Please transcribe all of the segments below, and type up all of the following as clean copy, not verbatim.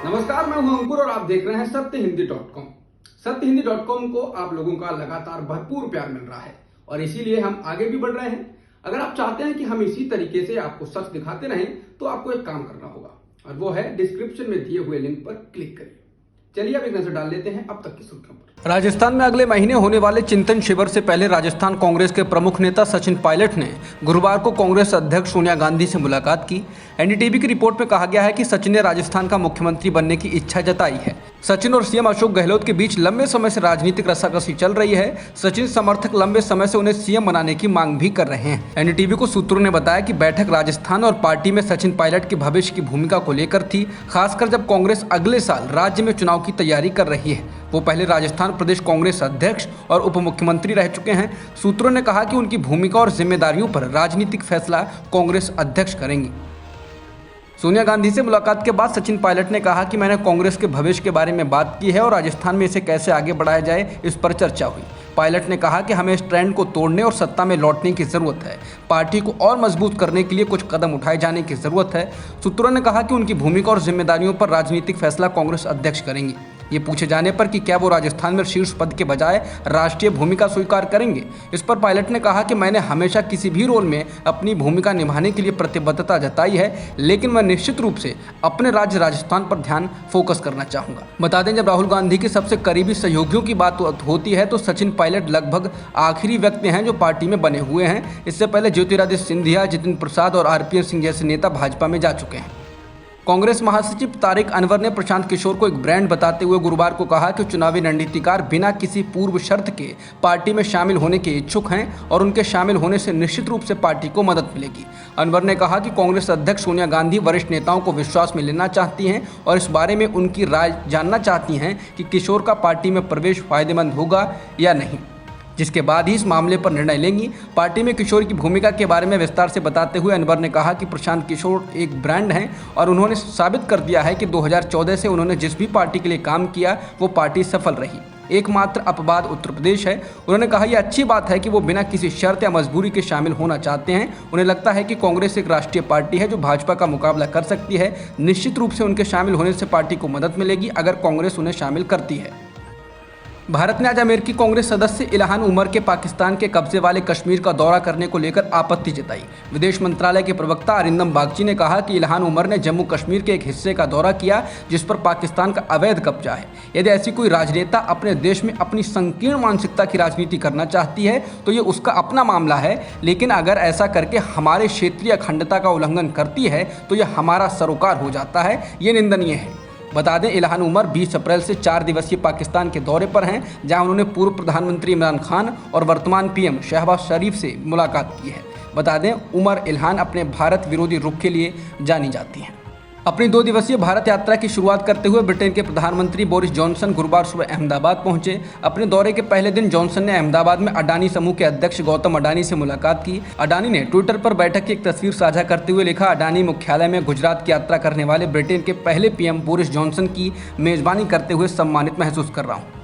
नमस्कार, मैं हूं अंकुर और आप देख रहे हैं सत्यहिंदी.com। सत्यहिंदी.com को आप लोगों का लगातार भरपूर प्यार मिल रहा है और इसीलिए हम आगे भी बढ़ रहे हैं। अगर आप चाहते हैं कि हम इसी तरीके से आपको सच दिखाते रहें तो आपको एक काम करना होगा और वो है डिस्क्रिप्शन में दिए हुए लिंक पर क्लिक करिए। चलिए अब एक नजर डाल लेते हैं अब तक की सुर्खियों पर। राजस्थान में अगले महीने होने वाले चिंतन शिविर से पहले राजस्थान कांग्रेस के प्रमुख नेता सचिन पायलट ने गुरुवार को कांग्रेस अध्यक्ष सोनिया गांधी से मुलाकात की। एनडीटीवी की रिपोर्ट में कहा गया है कि सचिन ने राजस्थान का मुख्यमंत्री बनने की इच्छा जताई है। सचिन और सीएम अशोक गहलोत के बीच लंबे समय से राजनीतिक रस्साकसी चल रही है। सचिन समर्थक लंबे समय से उन्हें सीएम बनाने की मांग भी कर रहे हैं। एनडीटीवी को सूत्रों ने बताया कि बैठक राजस्थान और पार्टी में सचिन पायलट की भविष्य की भूमिका को लेकर थी, खासकर जब कांग्रेस अगले साल राज्य में चुनाव की तैयारी कर रही है। वो पहले राजस्थान प्रदेश कांग्रेस अध्यक्ष और उप मुख्यमंत्री रह चुके हैं। सूत्रों ने कहा कि उनकी भूमिका और जिम्मेदारियों पर राजनीतिक फैसला कांग्रेस अध्यक्ष करेंगी। सोनिया गांधी से मुलाकात के बाद सचिन पायलट ने कहा कि मैंने कांग्रेस के भविष्य के बारे में बात की है और राजस्थान में इसे कैसे आगे बढ़ाया जाए इस पर चर्चा हुई। पायलट ने कहा कि हमें इस ट्रेंड को तोड़ने और सत्ता में लौटने की जरूरत है। पार्टी को और मजबूत करने के लिए कुछ कदम उठाए जाने की जरूरत है। सूत्रों ने कहा कि उनकी भूमिका और जिम्मेदारियों पर राजनीतिक फैसला कांग्रेस अध्यक्ष करेंगी। ये पूछे जाने पर कि क्या वो राजस्थान में शीर्ष पद के बजाय राष्ट्रीय भूमिका स्वीकार करेंगे, इस पर पायलट ने कहा कि मैंने हमेशा किसी भी रोल में अपनी भूमिका निभाने के लिए प्रतिबद्धता जताई है, लेकिन मैं निश्चित रूप से अपने राज्य राजस्थान पर ध्यान फोकस करना चाहूंगा। बता दें, जब राहुल गांधी के सबसे करीबी सहयोगियों की बात होती है तो सचिन पायलट लगभग आखिरी व्यक्ति हैं जो पार्टी में बने हुए हैं। इससे पहले ज्योतिरादित्य सिंधिया, जितिन प्रसाद और आरपीएन सिंह जैसे नेता भाजपा में जा चुके हैं। कांग्रेस महासचिव तारिक अनवर ने प्रशांत किशोर को एक ब्रांड बताते हुए गुरुवार को कहा कि चुनावी रणनीतिकार बिना किसी पूर्व शर्त के पार्टी में शामिल होने के इच्छुक हैं और उनके शामिल होने से निश्चित रूप से पार्टी को मदद मिलेगी। अनवर ने कहा कि कांग्रेस अध्यक्ष सोनिया गांधी वरिष्ठ नेताओं को विश्वास में लेना चाहती हैं और इस बारे में उनकी राय जानना चाहती हैं कि किशोर का पार्टी में प्रवेश फायदेमंद होगा या नहीं, जिसके बाद ही इस मामले पर निर्णय लेंगी। पार्टी में किशोर की भूमिका के बारे में विस्तार से बताते हुए अनवर ने कहा कि प्रशांत किशोर एक ब्रांड हैं और उन्होंने साबित कर दिया है कि 2014 से उन्होंने जिस भी पार्टी के लिए काम किया वो पार्टी सफल रही। एकमात्र अपवाद उत्तर प्रदेश है। उन्होंने कहा यह अच्छी बात है कि वो बिना किसी शर्त या मजबूरी के शामिल होना चाहते हैं। उन्हें लगता है कि कांग्रेस एक राष्ट्रीय पार्टी है जो भाजपा का मुकाबला कर सकती है। निश्चित रूप से उनके शामिल होने से पार्टी को मदद मिलेगी अगर कांग्रेस उन्हें शामिल करती है। भारत ने आज अमेरिकी कांग्रेस सदस्य इल्हान उमर के पाकिस्तान के कब्जे वाले कश्मीर का दौरा करने को लेकर आपत्ति जताई। विदेश मंत्रालय के प्रवक्ता अरिंदम बागची ने कहा कि इल्हान उमर ने जम्मू कश्मीर के एक हिस्से का दौरा किया जिस पर पाकिस्तान का अवैध कब्जा है। यदि ऐसी कोई राजनेता अपने देश में अपनी संकीर्ण मानसिकता की राजनीति करना चाहती है तो ये उसका अपना मामला है, लेकिन अगर ऐसा करके हमारे क्षेत्रीय अखंडता का उल्लंघन करती है तो यह हमारा सरोकार हो जाता है। ये निंदनीय है। बता दें, इल्हान उमर 20 अप्रैल से 4 दिवसीय पाकिस्तान के दौरे पर हैं, जहां उन्होंने पूर्व प्रधानमंत्री इमरान खान और वर्तमान पीएम शहबाज शरीफ से मुलाकात की है। बता दें, उमर इल्हान अपने भारत विरोधी रुख के लिए जानी जाती हैं। अपनी 2 दिवसीय भारत यात्रा की शुरुआत करते हुए ब्रिटेन के प्रधानमंत्री बोरिस जॉनसन गुरुवार सुबह अहमदाबाद पहुंचे। अपने दौरे के पहले दिन जॉनसन ने अहमदाबाद में अडानी समूह के अध्यक्ष गौतम अडानी से मुलाकात की। अडानी ने ट्विटर पर बैठक की एक तस्वीर साझा करते हुए लिखा, अडानी मुख्यालय में गुजरात की यात्रा करने वाले ब्रिटेन के पहले पीएम बोरिस जॉनसन की मेजबानी करते हुए सम्मानित महसूस कर रहा हूँ।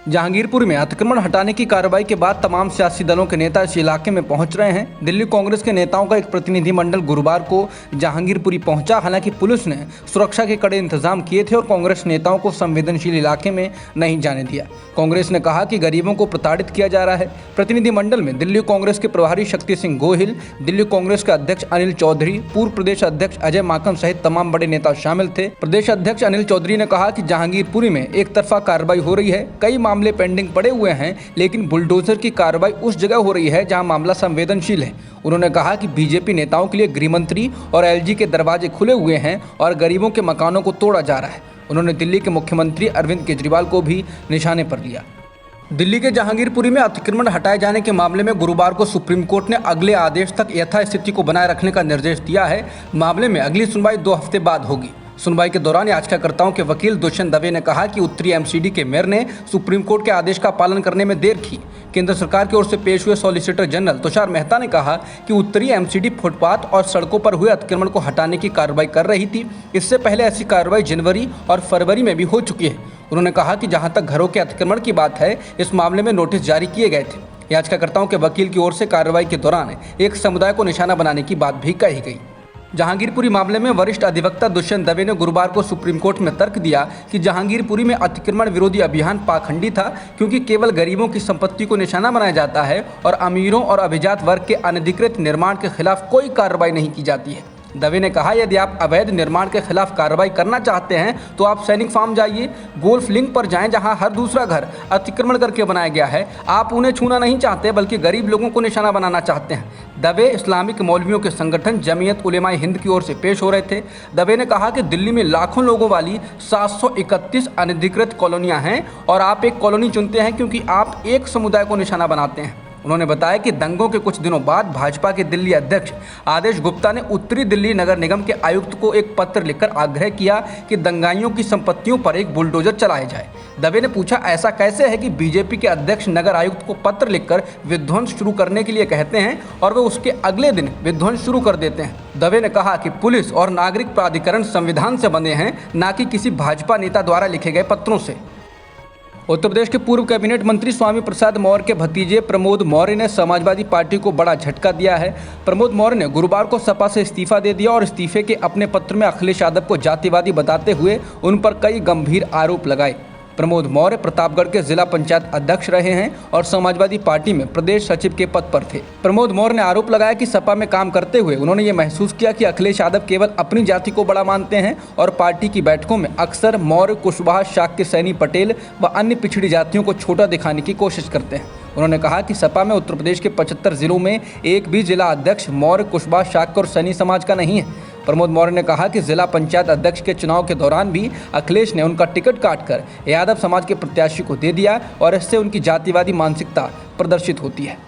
जहांगीरपुर में अतिक्रमण हटाने की कार्रवाई के बाद तमाम सियासी दलों के नेता इस इलाके में पहुंच रहे हैं। दिल्ली कांग्रेस के नेताओं का एक प्रतिनिधिमंडल गुरुवार को जहांगीरपुरी पहुंचा। हालांकि पुलिस ने सुरक्षा के कड़े इंतजाम किए थे और कांग्रेस नेताओं को संवेदनशील इलाके में नहीं जाने दिया। कांग्रेस ने कहा कि गरीबों को प्रताड़ित किया जा रहा है। प्रतिनिधिमंडल में दिल्ली कांग्रेस के प्रभारी शक्ति सिंह गोहिल, दिल्ली कांग्रेस के अध्यक्ष अनिल चौधरी, पूर्व प्रदेश अध्यक्ष अजय माकन सहित तमाम बड़े नेता शामिल थे। प्रदेश अध्यक्ष अनिल चौधरी ने कहा कि जहांगीरपुरी में एक तरफा कार्रवाई हो रही है, कई मामले पेंडिंग पड़े हुए हैं, लेकिन बुलडोजर की कार्रवाई उस जगह हो रही है जहां मामला संवेदनशील है। उन्होंने कहा कि बीजेपी नेताओं के लिए गृहमंत्री और एलजी के दरवाजे खुले हुए हैं और गरीबों के मकानों को तोड़ा जा रहा है। उन्होंने दिल्ली के मुख्यमंत्री अरविंद केजरीवाल को भी निशाने पर लिया। दिल्ली के जहांगीरपुरी में अतिक्रमण हटाए जाने के मामले में गुरुवार को सुप्रीम कोर्ट ने अगले आदेश तक यथास्थिति को बनाए रखने का निर्देश दिया है। मामले में अगली सुनवाई 2 हफ्ते बाद होगी। सुनवाई के दौरान याचिकाकर्ताओं के वकील दुष्यंत दवे ने कहा कि उत्तरी एमसीडी के मेयर ने सुप्रीम कोर्ट के आदेश का पालन करने में देर की। केंद्र सरकार की ओर से पेश हुए सॉलिसिटर जनरल तुषार मेहता ने कहा कि उत्तरी एमसीडी फुटपाथ और सड़कों पर हुए अतिक्रमण को हटाने की कार्रवाई कर रही थी। इससे पहले ऐसी कार्रवाई जनवरी और फरवरी में भी हो चुकी है। उन्होंने कहा कि जहां तक घरों के अतिक्रमण की बात है, इस मामले में नोटिस जारी किए गए थे। याचिकाकर्ताओं के वकील की ओर से कार्रवाई के दौरान एक समुदाय को निशाना बनाने की बात भी कही गई। जहांगीरपुरी मामले में वरिष्ठ अधिवक्ता दुष्यंत दवे ने गुरुवार को सुप्रीम कोर्ट में तर्क दिया कि जहांगीरपुरी में अतिक्रमण विरोधी अभियान पाखंडी था, क्योंकि केवल गरीबों की संपत्ति को निशाना बनाया जाता है और अमीरों और अभिजात वर्ग के अनधिकृत निर्माण के खिलाफ कोई कार्रवाई नहीं की जाती है। दवे ने कहा, यदि आप अवैध निर्माण के खिलाफ कार्रवाई करना चाहते हैं तो आप सैनिक फार्म जाइए, गोल्फ लिंक पर जाएं जहां हर दूसरा घर अतिक्रमण करके बनाया गया है। आप उन्हें छूना नहीं चाहते बल्कि गरीब लोगों को निशाना बनाना चाहते हैं। दवे इस्लामिक मौलवियों के संगठन जमीयत उलेमाए हिंद की ओर से पेश हो रहे थे। दवे ने कहा कि दिल्ली में लाखों लोगों वाली 731 अनधिकृत कॉलोनियां हैं और आप एक कॉलोनी चुनते हैं क्योंकि आप एक समुदाय को निशाना बनाते हैं। उन्होंने बताया कि दंगों के कुछ दिनों बाद भाजपा के दिल्ली अध्यक्ष आदेश गुप्ता ने उत्तरी दिल्ली नगर निगम के आयुक्त को एक पत्र लिखकर आग्रह किया कि दंगाइयों की संपत्तियों पर एक बुलडोजर चलाया जाए। दवे ने पूछा, ऐसा कैसे है कि बीजेपी के अध्यक्ष नगर आयुक्त को पत्र लिखकर विध्वंस शुरू करने के लिए कहते हैं और वे उसके अगले दिन विध्वंस शुरू कर देते हैं। दवे ने कहा कि पुलिस और नागरिक प्राधिकरण संविधान से बंधे हैं, न कि किसी भाजपा नेता द्वारा लिखे गए पत्रों से। उत्तर प्रदेश के पूर्व कैबिनेट मंत्री स्वामी प्रसाद मौर्य के भतीजे प्रमोद मौर्य ने समाजवादी पार्टी को बड़ा झटका दिया है। प्रमोद मौर्य ने गुरुवार को सपा से इस्तीफा दे दिया और इस्तीफे के अपने पत्र में अखिलेश यादव को जातिवादी बताते हुए उन पर कई गंभीर आरोप लगाए। प्रमोद मौर्य प्रतापगढ़ के जिला पंचायत अध्यक्ष रहे हैं और समाजवादी पार्टी में प्रदेश सचिव के पद पर थे। प्रमोद मौर्य ने आरोप लगाया कि सपा में काम करते हुए उन्होंने ये महसूस किया कि अखिलेश यादव केवल अपनी जाति को बड़ा मानते हैं और पार्टी की बैठकों में अक्सर मौर्य, कुशवाहा, शाक्य, सैनी, पटेल व अन्य पिछड़ी जातियों को छोटा दिखाने की कोशिश करते हैं। उन्होंने कहा कि सपा में उत्तर प्रदेश के 75 जिलों में एक भी जिला अध्यक्ष मौर्य, कुशवाहा, शाक्य और सैनी समाज का नहीं है। प्रमोद मौर्य ने कहा कि जिला पंचायत अध्यक्ष के चुनाव के दौरान भी अखिलेश ने उनका टिकट काटकर यादव समाज के प्रत्याशी को दे दिया और इससे उनकी जातिवादी मानसिकता प्रदर्शित होती है।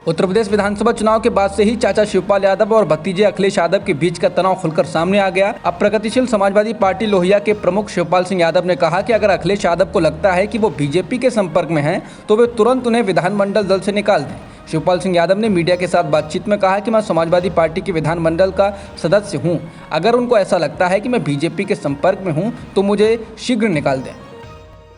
उत्तर प्रदेश विधानसभा चुनाव के बाद से ही चाचा शिवपाल यादव और भतीजे अखिलेश यादव के बीच का तनाव खुलकर सामने आ गया। अब प्रगतिशील समाजवादी पार्टी लोहिया के प्रमुख शिवपाल सिंह यादव ने कहा कि अगर अखिलेश यादव को लगता है कि वो बीजेपी के संपर्क में हैं तो वे तुरंत उन्हें विधानमंडल दल से निकाल दें। शिवपाल सिंह यादव ने मीडिया के साथ बातचीत में कहा कि मैं समाजवादी पार्टी के विधानमंडल का सदस्य हूं। अगर उनको ऐसा लगता है कि मैं बीजेपी के संपर्क में हूं तो मुझे शीघ्र निकाल दें।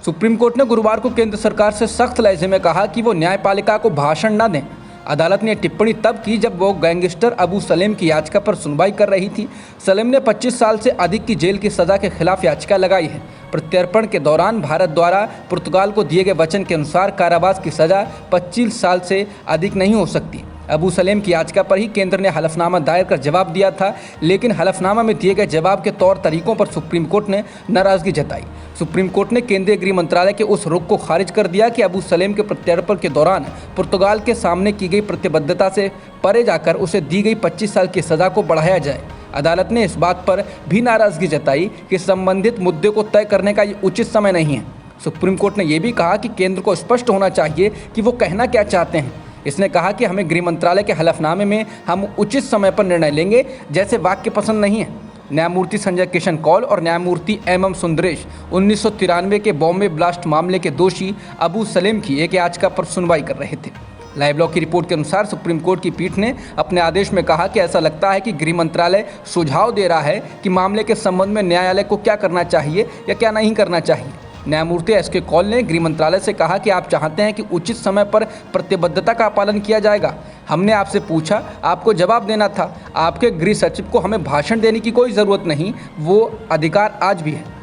सुप्रीम कोर्ट ने गुरुवार को केंद्र सरकार से सख्त लहजे में कहा कि वो न्यायपालिका को भाषण न दें। अदालत ने टिप्पणी तब की जब वो गैंगस्टर अबू सलेम की याचिका पर सुनवाई कर रही थी। सलेम ने 25 साल से अधिक की जेल की सज़ा के खिलाफ याचिका लगाई है। प्रत्यर्पण के दौरान भारत द्वारा पुर्तगाल को दिए गए वचन के अनुसार कारावास की सज़ा 25 साल से अधिक नहीं हो सकती। अबू सलेम की याचिका पर ही केंद्र ने हलफनामा दायर कर जवाब दिया था, लेकिन हलफनामा में दिए गए जवाब के तौर तरीकों पर सुप्रीम कोर्ट ने नाराज़गी जताई। सुप्रीम कोर्ट ने केंद्रीय गृह मंत्रालय के उस रुख को खारिज कर दिया कि अबू सलेम के प्रत्यर्पण के दौरान पुर्तगाल के सामने की गई प्रतिबद्धता से परे जाकर उसे दी गई 25 साल की सज़ा को बढ़ाया जाए। अदालत ने इस बात पर भी नाराज़गी जताई कि संबंधित मुद्दे को तय करने का ये उचित समय नहीं है। सुप्रीम कोर्ट ने यह भी कहा कि केंद्र को स्पष्ट होना चाहिए कि वो कहना क्या चाहते हैं। इसने कहा कि हमें गृह मंत्रालय के हलफनामे में हम उचित समय पर निर्णय लेंगे जैसे वाक्य पसंद नहीं है। न्यायमूर्ति संजय किशन कौल और न्यायमूर्ति MM सुंदरेश 1993 के बॉम्बे ब्लास्ट मामले के दोषी अबू सलेम की एक याचिका पर सुनवाई कर रहे थे। लाइव ब्लॉग की रिपोर्ट के अनुसार सुप्रीम कोर्ट की पीठ ने अपने आदेश में कहा कि ऐसा लगता है कि गृह मंत्रालय सुझाव दे रहा है कि मामले के संबंध में न्यायालय को क्या करना चाहिए या क्या नहीं करना चाहिए। न्यायमूर्ति SK कौल ने गृह मंत्रालय से कहा कि आप चाहते हैं कि उचित समय पर प्रतिबद्धता का पालन किया जाएगा। हमने आपसे पूछा, आपको जवाब देना था। आपके गृह सचिव को हमें भाषण देने की कोई ज़रूरत नहीं, वो अधिकार आज भी है।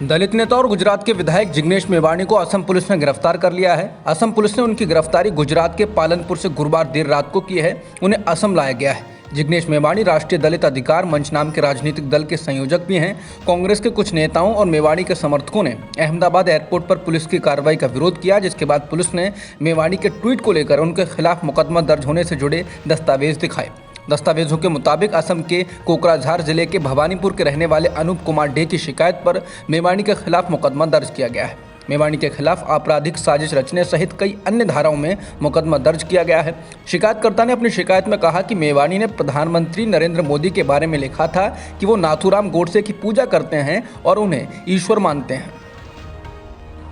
दलित नेता और गुजरात के विधायक जिग्नेश मेवाणी को असम पुलिस ने गिरफ्तार कर लिया है। असम पुलिस ने उनकी गिरफ्तारी गुजरात के पालनपुर से गुरुवार देर रात को की है। उन्हें असम लाया गया है। जिग्नेश मेवाणी राष्ट्रीय दलित अधिकार मंच नाम के राजनीतिक दल के संयोजक भी हैं। कांग्रेस के कुछ नेताओं और मेवाणी के समर्थकों ने अहमदाबाद एयरपोर्ट पर पुलिस की कार्रवाई का विरोध किया, जिसके बाद पुलिस ने मेवाणी के ट्वीट को लेकर उनके खिलाफ मुकदमा दर्ज होने से जुड़े दस्तावेज दिखाए। दस्तावेजों के मुताबिक असम के कोकराझार जिले के भवानीपुर के रहने वाले अनूप कुमार डे की शिकायत पर मेवाणी के खिलाफ मुकदमा दर्ज किया गया है। मेवाणी के खिलाफ आपराधिक साजिश रचने सहित कई अन्य धाराओं में मुकदमा दर्ज किया गया है। शिकायतकर्ता ने अपनी शिकायत में कहा कि मेवाणी ने प्रधानमंत्री नरेंद्र मोदी के बारे में लिखा था कि वो नाथूराम गोडसे की पूजा करते हैं और उन्हें ईश्वर मानते हैं।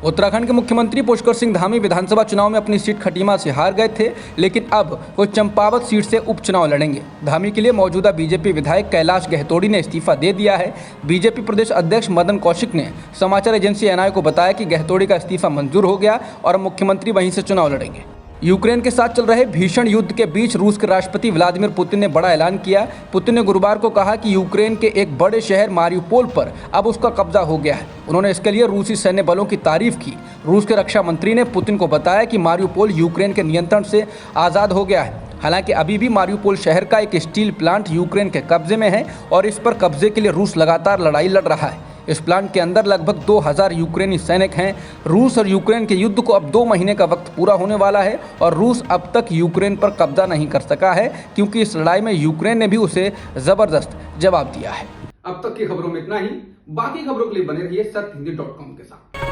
उत्तराखंड के मुख्यमंत्री पुष्कर सिंह धामी विधानसभा चुनाव में अपनी सीट खटीमा से हार गए थे, लेकिन अब वो चंपावत सीट से उपचुनाव लड़ेंगे। धामी के लिए मौजूदा बीजेपी विधायक कैलाश गहतोड़ी ने इस्तीफा दे दिया है। बीजेपी प्रदेश अध्यक्ष मदन कौशिक ने समाचार एजेंसी NI को बताया कि गहतोड़ी का इस्तीफा मंजूर हो गया और मुख्यमंत्री वहीं से चुनाव लड़ेंगे। यूक्रेन के साथ चल रहे भीषण युद्ध के बीच रूस के राष्ट्रपति व्लादिमीर पुतिन ने बड़ा ऐलान किया। पुतिन ने गुरुवार को कहा कि यूक्रेन के एक बड़े शहर मारियुपोल पर अब उसका कब्जा हो गया है। उन्होंने इसके लिए रूसी सैन्य बलों की तारीफ की। रूस के रक्षा मंत्री ने पुतिन को बताया कि मारियुपोल यूक्रेन के नियंत्रण से आज़ाद हो गया है। हालांकि अभी भी मारियुपोल शहर का एक स्टील प्लांट यूक्रेन के कब्जे में है और इस पर कब्जे के लिए रूस लगातार लड़ाई लड़ रहा है। इस प्लांट के अंदर लगभग 2000 यूक्रेनी सैनिक हैं। रूस और यूक्रेन के युद्ध को अब 2 महीने का वक्त पूरा होने वाला है और रूस अब तक यूक्रेन पर कब्जा नहीं कर सका है, क्योंकि इस लड़ाई में यूक्रेन ने भी उसे जबरदस्त जवाब दिया है। अब तक की खबरों में इतना ही। बाकी खबरों के लिए बने रहिए सत्यहिंदी.com के साथ।